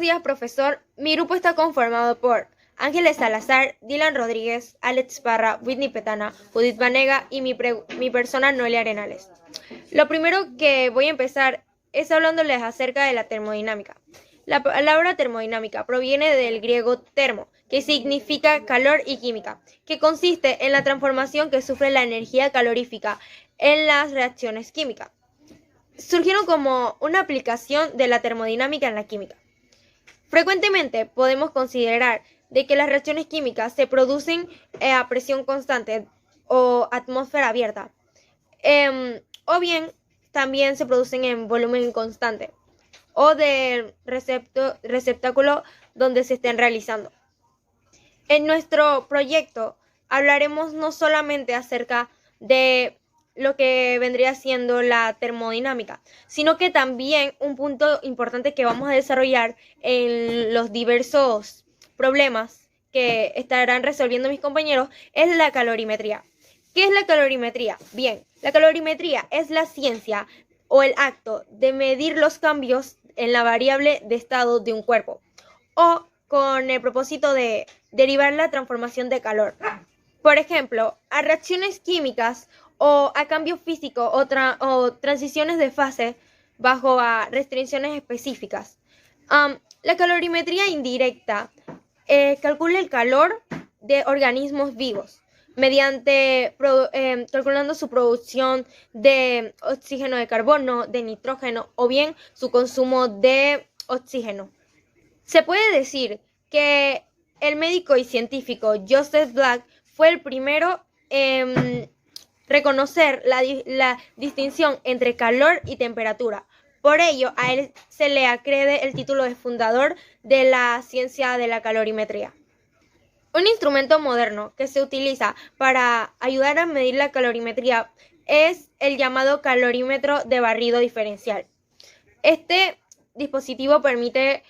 días, profesor. Mi grupo está conformado por Ángeles Salazar, Dylan Rodríguez, Alex Parra, Whitney Petana, Judith Vanega y mi persona Noelia Arenales. Lo primero que voy a empezar es hablándoles acerca de la termodinámica. La palabra termodinámica proviene del griego termo, que significa calor y química, que consiste en la transformación que sufre la energía calorífica en las reacciones químicas. Surgieron como una aplicación de la termodinámica en la química. Frecuentemente podemos considerar de que las reacciones químicas se producen a presión constante o atmósfera abierta, o bien también se producen en volumen constante o del receptáculo donde se estén realizando. En nuestro proyecto hablaremos no solamente acerca de lo que vendría siendo la termodinámica, sino que también un punto importante que vamos a desarrollar en los diversos problemas que estarán resolviendo mis compañeros es la calorimetría. ¿Qué es la calorimetría? Bien, la calorimetría es la ciencia o el acto de medir los cambios en la variable de estado de un cuerpo o con el propósito de derivar la transformación de calor. Por ejemplo, a reacciones químicas o a cambio físico o transiciones de fase bajo a restricciones específicas. La calorimetría indirecta calcula el calor de organismos vivos mediante calculando su producción de oxígeno de carbono, de nitrógeno o bien su consumo de oxígeno. Se puede decir que el médico y científico Joseph Black fue el primero en reconocer la distinción entre calor y temperatura. Por ello, a él se le acrede el título de fundador de la ciencia de la calorimetría. Un instrumento moderno que se utiliza para ayudar a medir la calorimetría es el llamado calorímetro de barrido diferencial. Este dispositivo permite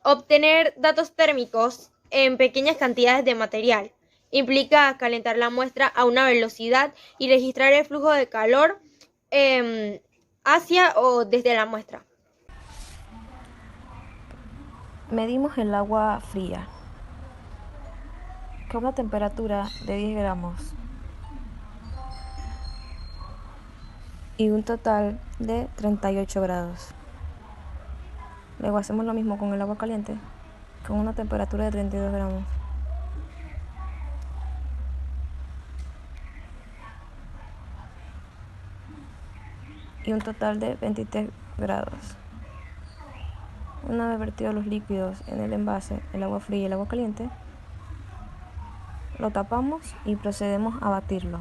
obtener datos térmicos en pequeñas cantidades de material. Implica calentar la muestra a una velocidad y registrar el flujo de calor hacia o desde la muestra. Medimos el agua fría con una temperatura de 10 gramos y un total de 38 grados. Luego hacemos lo mismo con el agua caliente con una temperatura de 32 gramos. Y un total de 23 grados. Una vez vertidos los líquidos en el envase, el agua fría y el agua caliente, lo tapamos y procedemos a batirlo.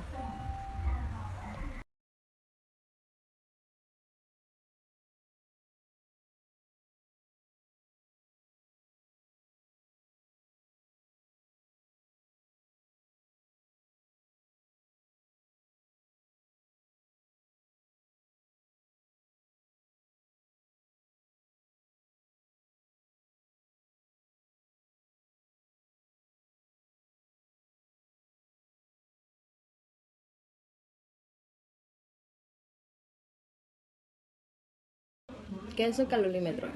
¿Qué es el calorímetro?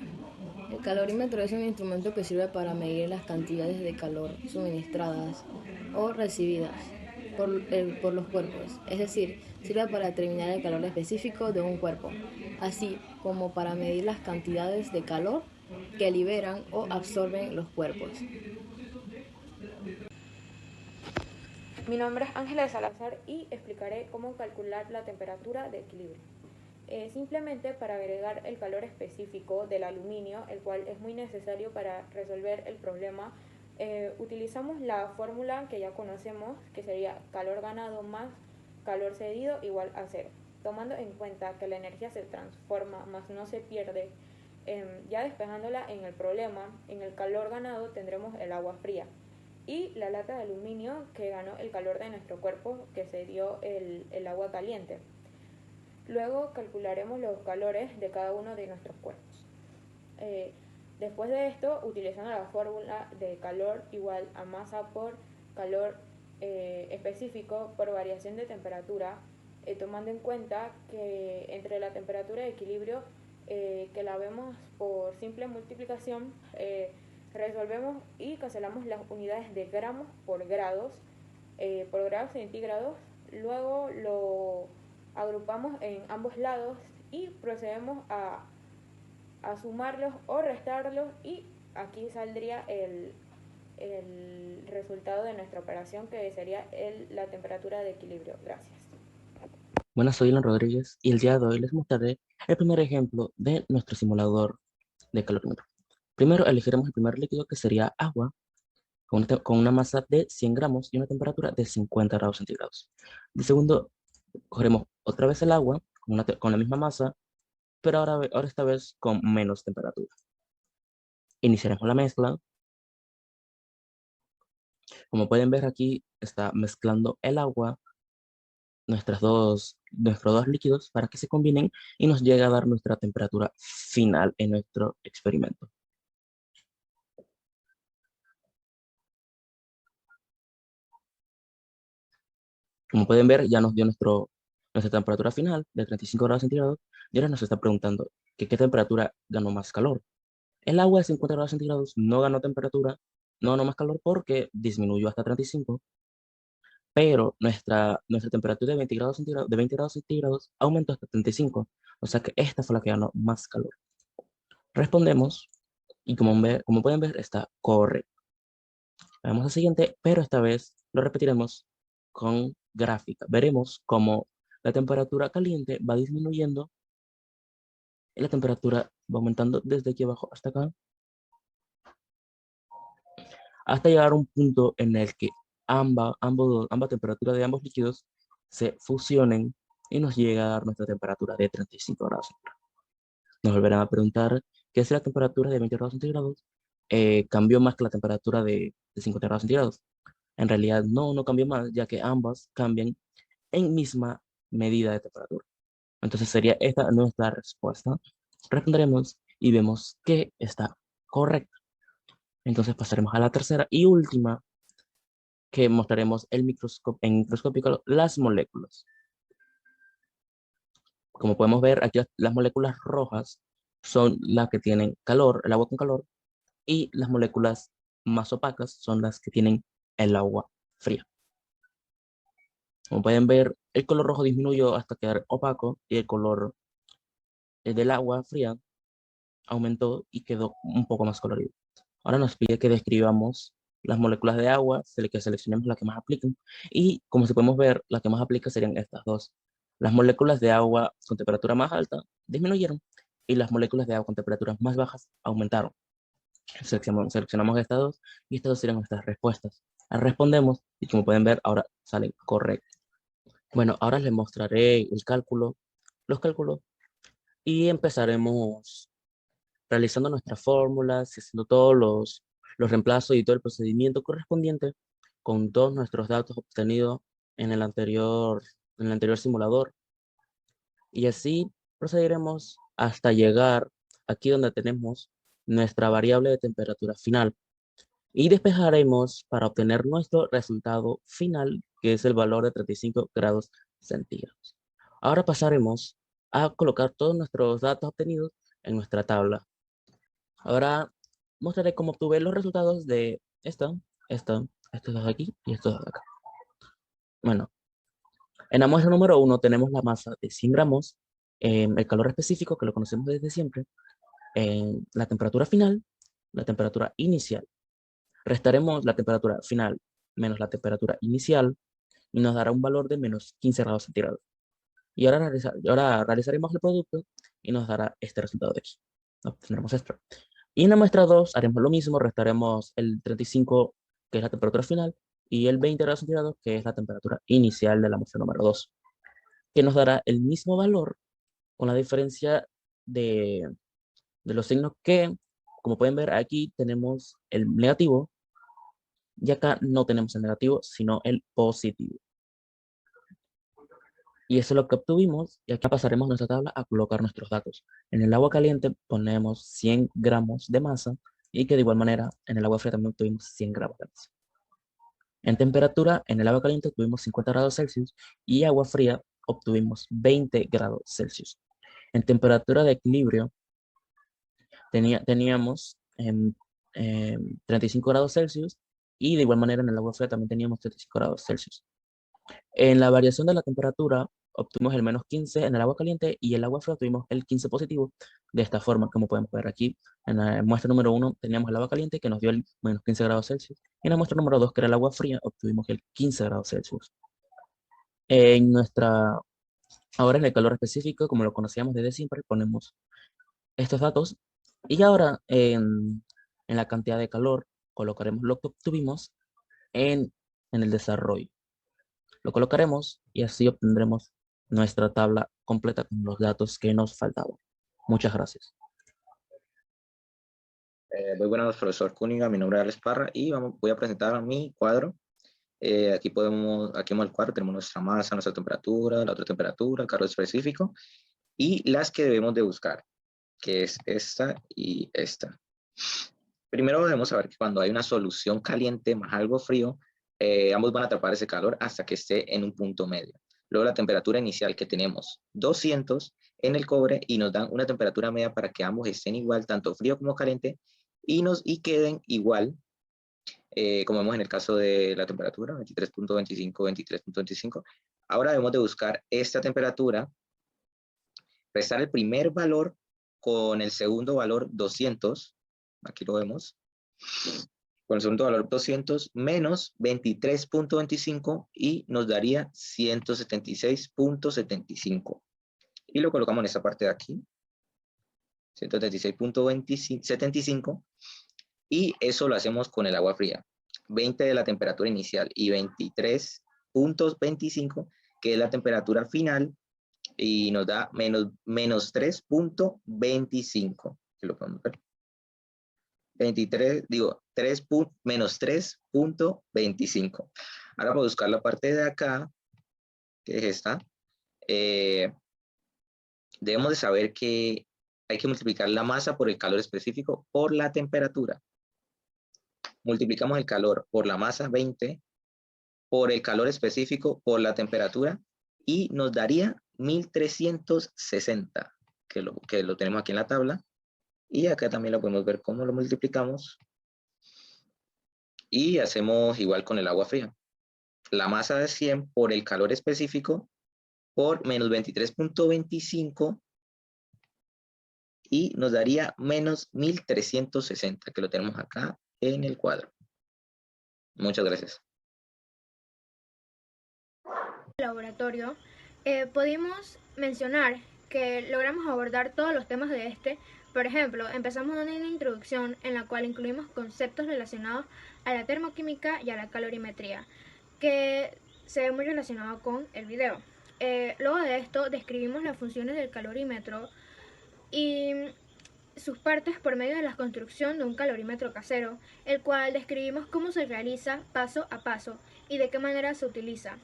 El calorímetro es un instrumento que sirve para medir las cantidades de calor suministradas o recibidas por los cuerpos, es decir, sirve para determinar el calor específico de un cuerpo, así como para medir las cantidades de calor que liberan o absorben los cuerpos. Mi nombre es Ángeles Salazar y explicaré cómo calcular la temperatura de equilibrio. Simplemente para agregar el calor específico del aluminio, el cual es muy necesario para resolver el problema, utilizamos la fórmula que ya conocemos, que sería calor ganado más calor cedido igual a cero, tomando en cuenta que la energía se transforma más no se pierde. Ya despejándola en el problema, en el calor ganado tendremos el agua fría y la lata de aluminio que ganó el calor de nuestro cuerpo, que se dio el agua caliente. Luego calcularemos los calores de cada uno de nuestros cuerpos. Después de esto, utilizando la fórmula de calor igual a masa por calor específico por variación de temperatura, tomando en cuenta que entre la temperatura de equilibrio que la vemos por simple multiplicación, resolvemos y cancelamos las unidades de gramos por grados centígrados. Luego lo agrupamos en ambos lados y procedemos a sumarlos o restarlos, y aquí saldría el resultado de nuestra operación, que sería la temperatura de equilibrio. Gracias. Buenas, soy Dylan Rodríguez y el día de hoy les mostraré el primer ejemplo de nuestro simulador de calorímetro. Primero elegiremos el primer líquido, que sería agua, con una masa de 100 gramos y una temperatura de 50 grados centígrados. De segundo, cogeremos otra vez el agua con la misma masa, pero ahora esta vez con menos temperatura. Iniciaremos la mezcla. Como pueden ver, aquí está mezclando el agua, nuestros dos líquidos, para que se combinen y nos llegue a dar nuestra temperatura final en nuestro experimento. Como pueden ver, ya nos dio nuestra temperatura final de 35 grados centígrados, y ahora nos está preguntando que qué temperatura ganó más calor. El agua de 50 grados centígrados no ganó temperatura, no ganó más calor porque disminuyó hasta 35, pero nuestra temperatura de 20 grados centígrados aumentó hasta 35, o sea que esta fue la que ganó más calor. Respondemos y como pueden ver está correcto. Vamos al siguiente, pero esta vez lo repetiremos con gráfica. Veremos cómo la temperatura caliente va disminuyendo y la temperatura va aumentando desde aquí abajo hasta acá, hasta llegar a un punto en el que ambas temperaturas de ambos líquidos se fusionen y nos llega a dar nuestra temperatura de 35 grados centígrados. Nos volverán a preguntar que si la temperatura de 20 grados centígrados cambió más que la temperatura de 50 grados centígrados. En realidad no cambió más, ya que ambas cambian en misma medida de temperatura. Entonces sería esta nuestra respuesta. Responderemos y vemos que está correcta. Entonces pasaremos a la tercera y última, que mostraremos en microscópico las moléculas. Como podemos ver, aquí las moléculas rojas son las que tienen calor, el agua con calor, y las moléculas más opacas son las que tienen el agua fría. Como pueden ver, el color rojo disminuyó hasta quedar opaco y el color del agua fría aumentó y quedó un poco más colorido. Ahora nos pide que describamos las moléculas de agua, que seleccionemos las que más aplican, y como si podemos ver, las que más aplican serían estas dos. Las moléculas de agua con temperatura más alta disminuyeron y las moléculas de agua con temperaturas más bajas aumentaron. Seleccionamos estas dos y estas dos serían nuestras respuestas. Las respondemos y como pueden ver, ahora salen correctas. Bueno, ahora les mostraré los cálculos, y empezaremos realizando nuestras fórmulas y haciendo todos los reemplazos y todo el procedimiento correspondiente con todos nuestros datos obtenidos en el anterior simulador. Y así procederemos hasta llegar aquí donde tenemos nuestra variable de temperatura final. Y despejaremos para obtener nuestro resultado final, que es el valor de 35 grados centígrados. Ahora pasaremos a colocar todos nuestros datos obtenidos en nuestra tabla. Ahora mostraré cómo obtuve los resultados de estos dos de aquí y estos dos de acá. Bueno, en la muestra número 1 tenemos la masa de 100 gramos, el calor específico, que lo conocemos desde siempre, la temperatura final, la temperatura inicial. Restaremos la temperatura final menos la temperatura inicial y nos dará un valor de menos 15 grados centígrados. Y ahora realizaremos el producto y nos dará este resultado de aquí. Obtendremos esto. Y en la muestra 2 haremos lo mismo, restaremos el 35, que es la temperatura final, y el 20 grados centígrados, que es la temperatura inicial de la muestra número 2, que nos dará el mismo valor con la diferencia de los signos que, como pueden ver, aquí tenemos el negativo y acá no tenemos el negativo, sino el positivo. Y eso es lo que obtuvimos, y aquí pasaremos nuestra tabla a colocar nuestros datos. En el agua caliente ponemos 100 gramos de masa, y que de igual manera en el agua fría también obtuvimos 100 gramos de masa. En temperatura, en el agua caliente obtuvimos 50 grados Celsius y agua fría obtuvimos 20 grados Celsius. En temperatura de equilibrio teníamos 35 grados Celsius y de igual manera en el agua fría también teníamos 35 grados Celsius. En la variación de la temperatura obtuvimos el -15 en el agua caliente y el agua fría obtuvimos el 15 positivo. De esta forma, como podemos ver aquí, en la muestra número 1 teníamos el agua caliente que nos dio el -15 grados Celsius. Y en la muestra número 2, que era el agua fría, obtuvimos el 15 grados Celsius. En nuestra, ahora en el calor específico, como lo conocíamos desde siempre, ponemos estos datos. Y ahora en la cantidad de calor colocaremos lo que obtuvimos en el desarrollo. Lo colocaremos y así obtendremos nuestra tabla completa con los datos que nos faltaban. Muchas gracias. Muy buenas, profesor Cúñiga. Mi nombre es Alex Parra y voy a presentar mi cuadro. Aquí vemos el cuadro, tenemos nuestra masa, nuestra temperatura, la otra temperatura, el calor específico y las que debemos de buscar, que es esta y esta. Primero debemos saber que cuando hay una solución caliente más algo frío, ambos van a atrapar ese calor hasta que esté en un punto medio. Luego la temperatura inicial que tenemos 200 en el cobre y nos dan una temperatura media para que ambos estén igual, tanto frío como caliente, y queden igual, como vemos en el caso de la temperatura, 23.25, 23.25. Ahora debemos de buscar esta temperatura, restar el primer valor con el segundo valor 200, aquí lo vemos, con el segundo valor 200 menos 23.25 y nos daría 176.75. Y lo colocamos en esta parte de aquí, 176.75, y eso lo hacemos con el agua fría. 20 de la temperatura inicial y 23.25, que es la temperatura final, y nos da menos 3.25, que lo podemos ver. 23, digo, menos 3.25. Ahora vamos a buscar la parte de acá, que es esta. Debemos de saber que hay que multiplicar la masa por el calor específico por la temperatura. Multiplicamos el calor por la masa, 20, por el calor específico por la temperatura, y nos daría 1360, que lo tenemos aquí en la tabla. Y acá también lo podemos ver cómo lo multiplicamos. Y hacemos igual con el agua fría. La masa de 100 por el calor específico por menos 23.25 y nos daría menos 1360, que lo tenemos acá en el cuadro. Muchas gracias. Laboratorio, pudimos mencionar que logramos abordar todos los temas de este. Por ejemplo, empezamos una introducción en la cual incluimos conceptos relacionados a la termoquímica y a la calorimetría, que se ve muy relacionado con el video. Luego de esto describimos las funciones del calorímetro y sus partes por medio de la construcción de un calorímetro casero, el cual describimos cómo se realiza paso a paso y de qué manera se utiliza.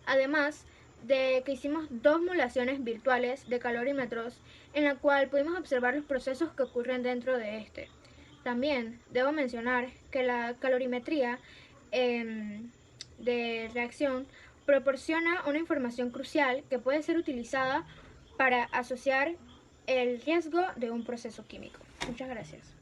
Además de que hicimos 2 simulaciones virtuales de calorímetros en la cual pudimos observar los procesos que ocurren dentro de este. También debo mencionar que la calorimetría de reacción proporciona una información crucial que puede ser utilizada para asociar el riesgo de un proceso químico. Muchas gracias.